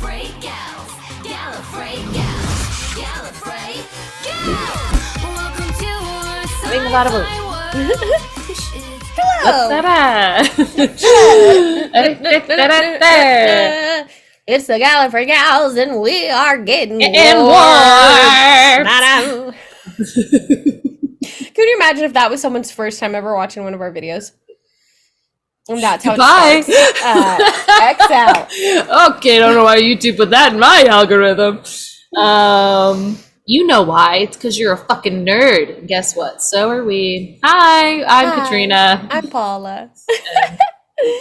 Gallifrey gals. Gallifrey gals. Gallifrey gals. Welcome to our Think about it. Hello. It's the Gallifrey gals, and we are getting warped. Can you imagine if that was someone's first time ever watching one of our videos? And that's how Bye. it starts. XL. Okay, don't know why YouTube put that in my algorithm. You know why? It's because you're a fucking nerd. And guess what? So are we. Hi, I'm KATRINA. I'm PAULA.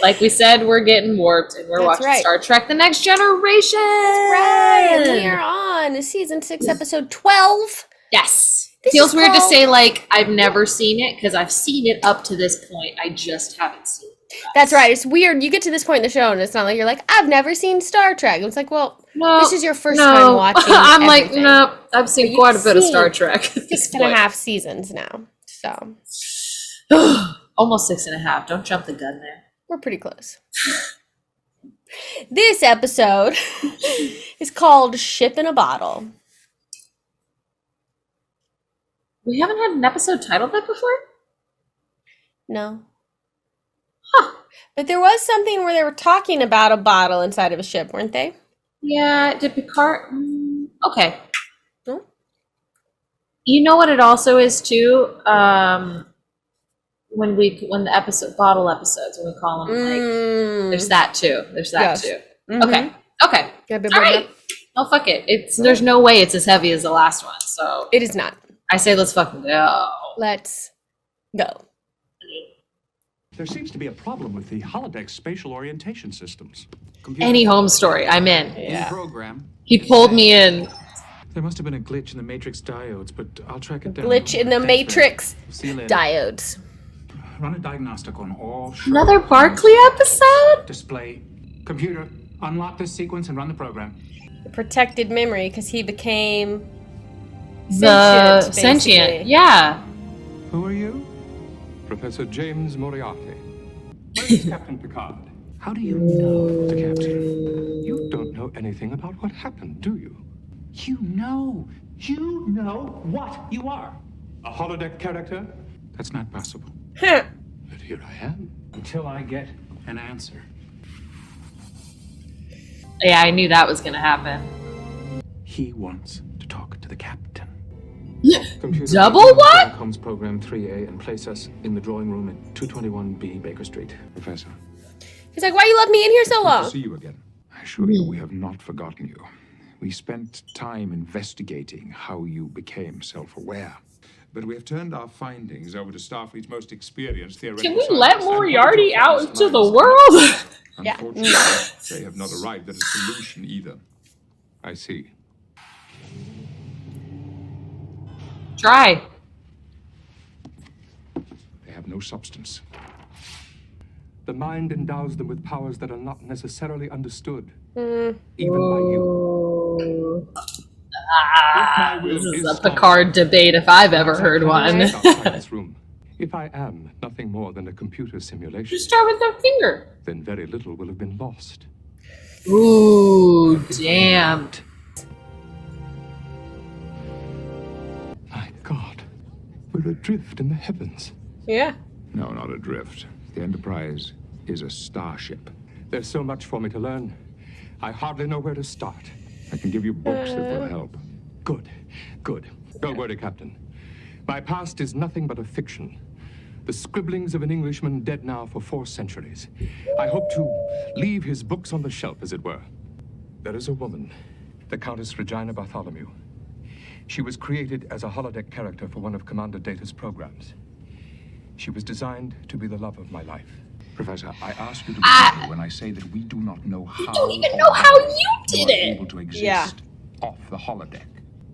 Like we said, we're getting warped, and we're That's watching right. Star Trek: The Next Generation. Right. And we are on season 6, episode 12. Yes. This Feels is weird to called- say, like, I've never seen it, because I've seen it up to this point. I just haven't seen it. That's right. It's weird. You get to this point in the show, and it's not like you're like, I've never seen Star Trek. It's like, well, No, this is your first time watching I'm everything. like, no, I've seen But quite a you've bit of seen Star Trek. 6.5 seasons now. So Almost 6.5. Don't jump the gun there. we're pretty close. This episode is called Ship in a Bottle. We haven't had an episode titled that before? No. Huh. But there was something where they were talking about a bottle inside of a ship, weren't they? Yeah, did Picard... Okay. Hmm? You know what it also is, too? When the episode... Bottle episodes, when we call them, like... There's that, too. There's that, Yes. too. Mhm. Okay. Okay. Yeah, but All right. Oh, fuck it. There's no way it's as heavy as the last one, so... It is not. I say let's fucking go. Let's go. There seems to be a problem with the holodeck spatial orientation systems. Any home story, I'm in. Yeah. Program. He pulled me in. There must have been a glitch in the matrix diodes, but I'll track it down. Glitch in the Thanks, Matrix man. See you later. diodes. Run a diagnostic on all. Another Barclay episode? Display. Computer, unlock this sequence and run the program. Protected memory because he became The sentient, sentient. basically. Yeah. Who are you? Professor James Moriarty. Where is Captain Picard? How do you know the captain? You don't know anything about what happened, do you? You know what you are. A holodeck character? That's not possible. But here I am. Until I get an answer. Yeah, I knew that was gonna happen. He wants to talk to the captain. Computer, Double what? Comms program 3A and place us in the drawing room at 221B Baker Street. Professor, He's like, why you left me in here so good to long? see you again. I assure you we have not forgotten you. We spent time investigating how you became self-aware. But we have turned our findings over to Starfleet's most experienced theoretical Can we let scientists and Moriarty political out into the minds. world? Yeah. Unfortunately, they have not arrived at a solution either. I see. Try. They have no substance. The mind endows them with powers that are not necessarily understood, even by you. Ah, this is a Picard debate if I've ever heard one. Outside this room, if I am nothing more than a computer simulation, Just start with the finger. then very little will have been lost. Ooh, damn. My God, we're adrift in the heavens. Yeah. No, not adrift. The Enterprise is a starship. There's so much for me to learn. I hardly know where to start. I can give you books that will help. Good, good. Don't worry, Captain. My past is nothing but a fiction. The scribblings of an Englishman dead now for 4 centuries. I hope to leave his books on the shelf, as it were. There is a woman, the Countess Regina Bartholomew. She was created as a holodeck character for one of Commander Data's programs. She was designed to be the love of my life. Professor, I ask you to believe me when I say that we do not know how. don't even know how you did are it. able to exist Yeah. off the holodeck.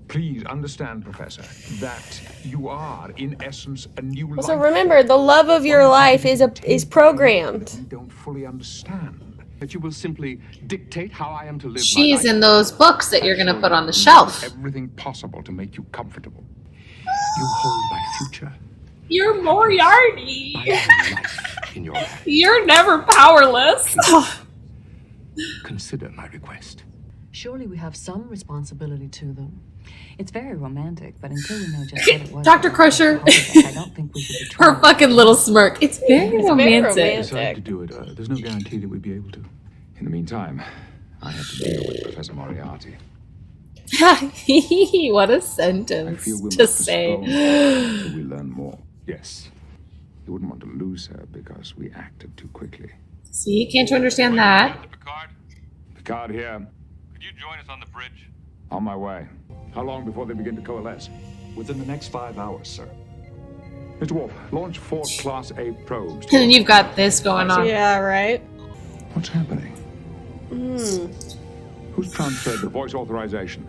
Please understand, Professor, that you are, in essence, a new life. So remember, the love of your life is programmed. That we don't fully understand. That you will simply dictate how I am to live my She's life. in those books that you're gonna Sure put you on the will do shelf. everything possible to make you comfortable. You hold my future, You're Moriarty. my whole life in your hands. You're never powerless. Consider my request. Surely we have some responsibility to them. It's very romantic, but until we know just what it was... Dr. Crusher. I don't think we should be trying. Her fucking little smirk. It's very Very romantic. Decided to do it. There's no guarantee that we'd be able to. In the meantime, I have to deal with Professor Moriarty. What a I sentence feel we to must say. postpone until we learn more. Yes. You wouldn't want to lose her because we acted too quickly. See, can't you understand that? Picard, Picard here. could you join us on the bridge? On my way. How long before they begin to coalesce? Within the next 5 hours, sir. Mr. Wolf, launch 4 Class A probes. And then you've got this going on. Yeah, right. What's happening? Who's transferred the voice authorization?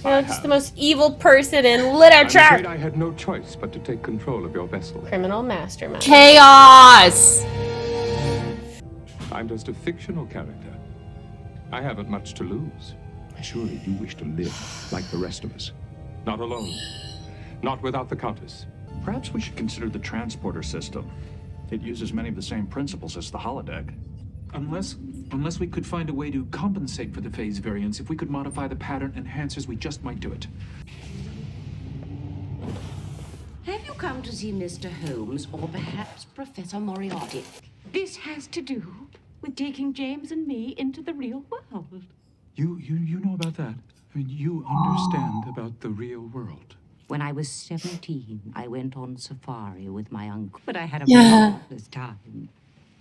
You're just the most evil person in I'm literature. afraid I had no choice but to take control of your vessel. Criminal mastermind. Chaos! I'm just a fictional character. I haven't much to lose. Surely you wish to live like the rest of us. Not alone. Not without the Countess. Perhaps we should consider the transporter system. It uses many of the same principles as the holodeck. Unless we could find a way to compensate for the phase variance, if we could modify the pattern enhancers, we just might do it. Have you come to see Mr. Holmes or perhaps Professor Moriarty? This has to do with taking James and me into the real world. You know about that? I mean, you understand about the real world. When I was 17, I went on safari with my uncle, but I had a Yeah. marvelous time.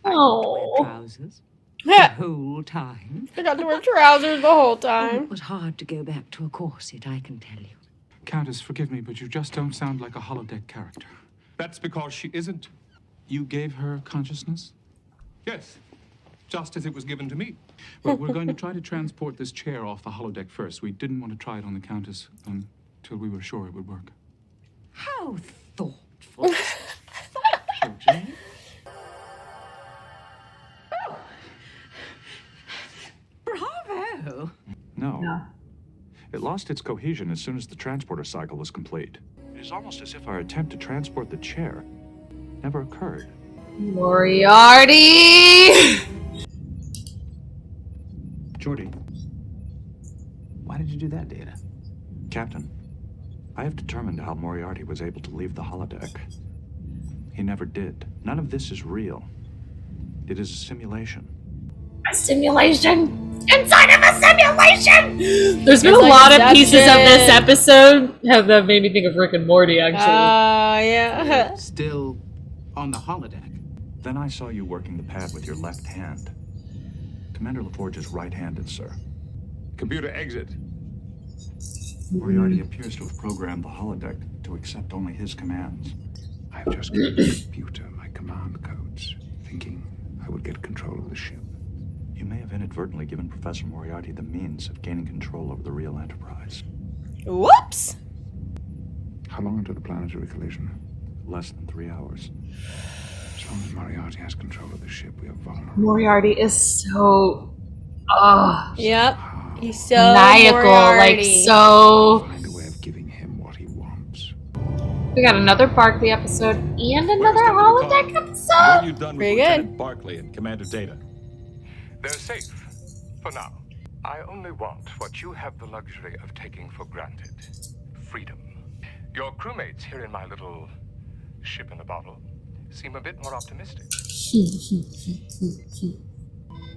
I got to wear Oh. trousers the Yeah. whole time. I got to wear trousers the whole Oh, time. it was hard to go back to a corset, I can tell you. Countess, forgive me, but you just don't sound like a holodeck character. That's because she isn't. You gave her consciousness? Yes. Just as it was given to me. Well, we're going to try to transport this chair off the holodeck first. We didn't want to try it on the Countess until we were sure it would work. How thoughtful. Jane? Bravo! No. It lost its cohesion as soon as the transporter cycle was complete. It is almost as if our attempt to transport the chair never occurred. Moriarty! Geordi, why did you do that, Data? Captain, I have determined how Moriarty was able to leave the holodeck. He never did. None of this is real. It is a simulation. A simulation inside of a simulation. There's been It's a like lot of pieces of this Inception. episode that made me think of Rick and Morty. Actually, Yeah. Still on the holodeck. Then I saw you working the pad with your left hand. Commander LaForge is right-handed, sir. Computer exit. Moriarty appears to have programmed the holodeck to accept only his commands. I've just given the computer my command codes, thinking I would get control of the ship. You may have inadvertently given Professor Moriarty the means of gaining control over the real Enterprise. Whoops. How long until the planetary collision? Less than 3 hours. As long as Moriarty has control of the ship, we are vulnerable. Moriarty is so Yep. He's so maniacal, like Moriarty. so. Find a way of giving him what he wants. We got another Barclay episode and another holodeck What episode. have you done with Pretty good. Lieutenant Barclay and Commander Data? They're safe, for now. I only want what you have the luxury of taking for granted. Freedom. Your crewmates here in my little ship in a bottle seem a bit more optimistic.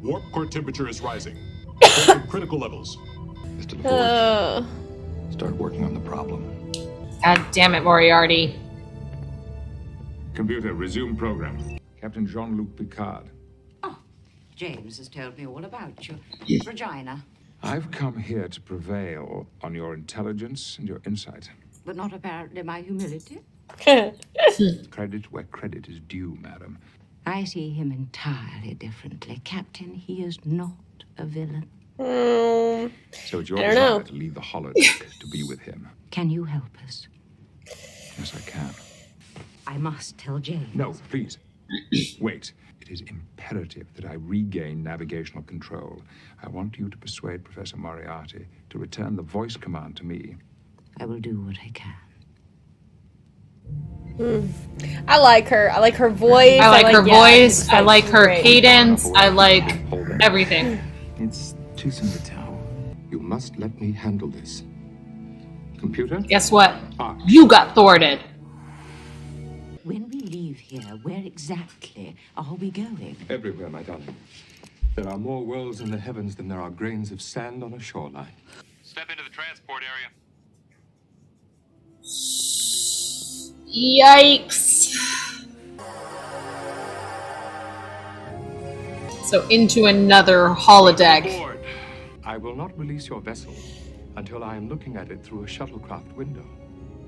Warp core temperature is rising. Approaching critical levels. Mr. LaForge, Uh, start working on the problem. God damn it, Moriarty. Computer, resume program. Captain Jean-Luc Picard. Oh, James has told me all about you. Regina, I've come here to prevail on your intelligence and your insight. but not apparently my humility. Credit where credit is due, madam. I see him entirely differently. Captain, he is not a villain. So it's your I don't know. desire to leave the holodeck to be with him. Can you help us? Yes, I can. I must tell James. No, please. Wait. It is imperative that I regain navigational control. I want you to persuade Professor Moriarty to return the voice command to me. I will do what I can. I like her. I like her voice. I like her voice. it's I like her great. cadence. I like everything. It's too soon to tell. You must let me handle this. Computer? Guess what? Ah. You got thwarted. When we leave here, where exactly are we going? Everywhere, my darling. There are more worlds in the heavens than there are grains of sand on a shoreline. Step into the transport area. Yikes. So into another holodeck. Board. I will not release your vessel until I am looking at it through a shuttlecraft window.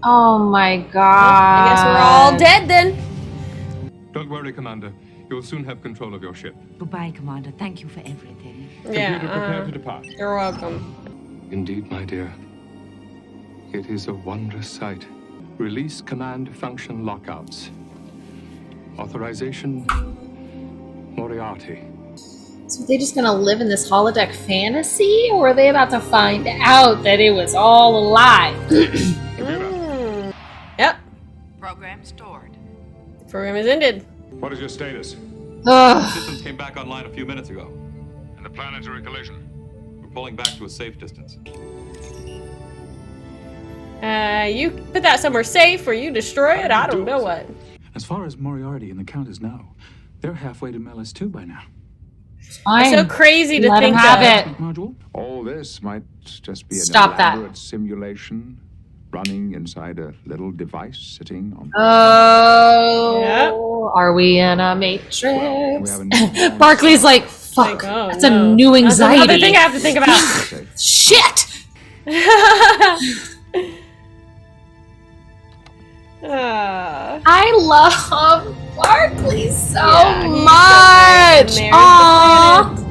Oh my god. I guess we're all dead then. Don't worry, Commander. You'll soon have control of your ship. Goodbye, Commander. Thank you for everything. Yeah. Computer, prepare to depart. You're welcome. Indeed, my dear. It is a wondrous sight. Release command function lockouts. Authorization, Moriarty. So are they just gonna live in this holodeck fantasy, or are they about to find out that it was all a lie? Yep. Program stored. Program has ended. What is your status? Ugh. Systems came back online a few minutes ago. And the planetary collision? We're pulling back to a safe distance. You put that somewhere safe or you destroy it. I don't know what. As far as Moriarty and the Countess know, they're halfway to Melis 2 by now. It's so crazy to Let think him have of. it. Module? All this might just be an Stop that. elaborate simulation running inside a little device sitting on. Oh, are we in a matrix? Well, we have a new- Barclay's like, fuck, Like, oh, that's no. a new That's anxiety. another thing I have to think about. Shit! I love Barclay so much. Married the Aww. planet.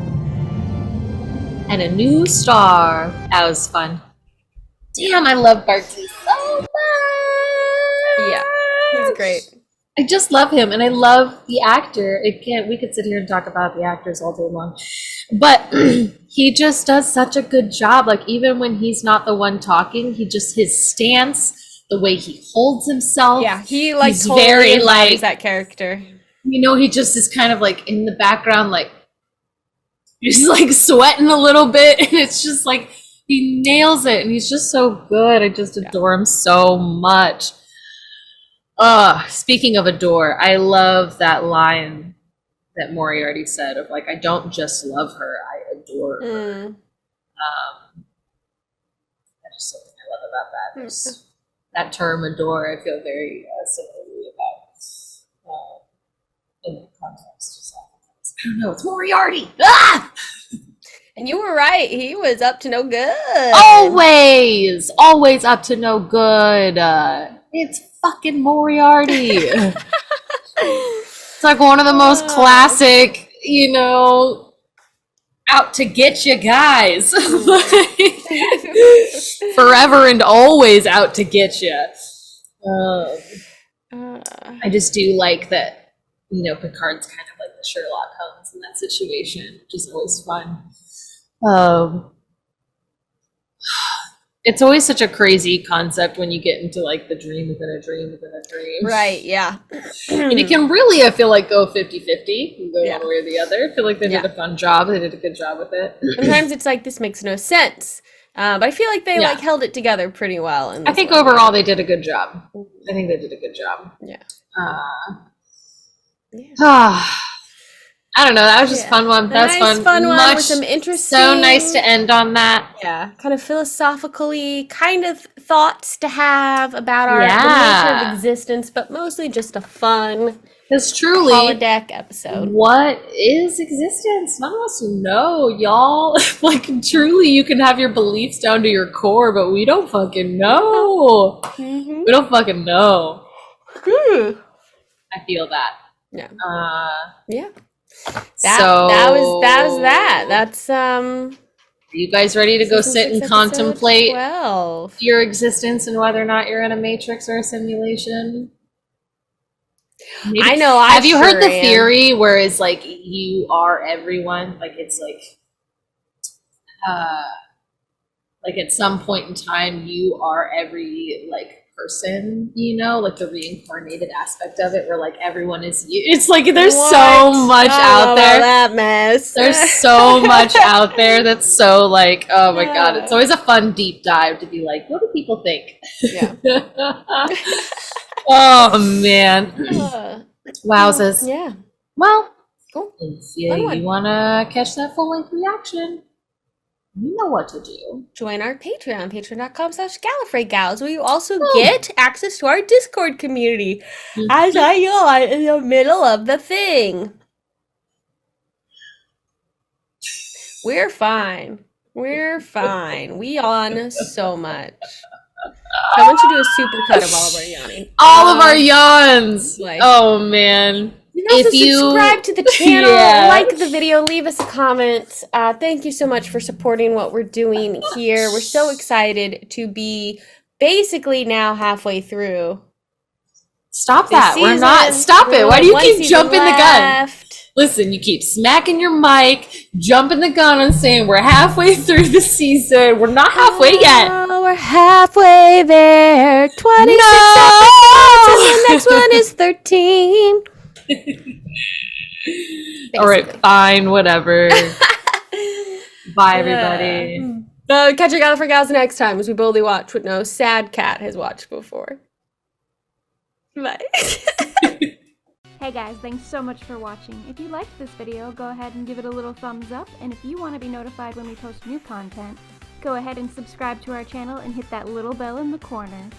And a new star. That was fun. Damn, I love Barclay so much. Yeah, he's great. I just love him, and I love the actor. We could sit here and talk about the actors all day long, but he just does such a good job. Like, even when he's not the one talking, his stance, the way he holds himself. Yeah, he like he's totally very embodies like that character. he just is kind of like in the background, like he's like sweating a little bit, and it's just like he nails it, and he's just so good. I just adore him so much. Speaking of adore, I love that line that Moriarty said of like, I don't just love her, I adore her. I just something I love about that. There's that term adore, I feel very similarly about in the context. I don't know, it's Moriarty. Ah! And you were right. He was up to no good. Always up to no good. It's fucking Moriarty. It's like one of the most classic, out to get you guys. Forever and always out to get you. I just do like that, Picard's kind of like the Sherlock Holmes in that situation, which is always fun. It's always such a crazy concept when you get into like the dream within a dream within a dream. Right, yeah. And it can really, I feel like, go 50-50. You can go Yeah. one way or the other. I feel like they did a fun job. They did a good job with it. Sometimes it's like, this makes no sense. But I feel like they like held it together pretty well. I think overall they did a good job. I think they did a good job. Yeah. I don't know. That was just a fun one. That was Nice, fun. fun one Much, with some interesting. so nice to end on that. Yeah, kind of philosophically kind of thoughts to have about the nature of existence, but mostly just a fun Because truly, holodeck episode. What is existence? None of us know, y'all. Like, truly, you can have your beliefs down to your core, but we don't fucking know. Mm-hmm. We don't fucking know. I feel that. Yeah. Yeah. That was that. That's Are you guys ready to go sit and contemplate 12. your existence and whether or not you're in a matrix or a simulation? Maybe. I know. Have you heard the theory where it's like you are everyone? Like it's like at some point in time you are every like person, you know, like the reincarnated aspect of it, where like everyone is you. It's like there's so much out there. That mess. There's so much out there that's so like, oh my god, it's always a fun deep dive to be like, what do people think? Yeah. Oh man. Wowzers. Yeah. Well, Cool. if you want to catch that full-length reaction, you know what to do. Join our Patreon, patreon.com/Gallifrey Gals, where you also get access to our Discord community, as I yawn in the middle of the thing. We're fine. We're fine. We yawn so much. Someone should do a super cut of all of our yawning. All of our yawns! Like, oh man. If you subscribe to the channel, like the video, leave us a comment. Thank you so much for supporting what we're doing here. We're so excited to be basically now halfway through. Stop that. We're not. Stop it. Why do you keep jumping the gun? Listen, you keep smacking your mic, jumping the gun and saying we're halfway through the season. We're not halfway yet. We're halfway there. 26 episodes and the next one is 13. All right, fine, whatever. Bye, everybody. Catch your Gallifrey Gals next time as we boldly watch what no sad cat has watched before. Bye. Hey guys, thanks so much for watching. If you liked this video, go ahead and give it a little thumbs up, and if you want to be notified when we post new content, go ahead and subscribe to our channel and hit that little bell in the corner.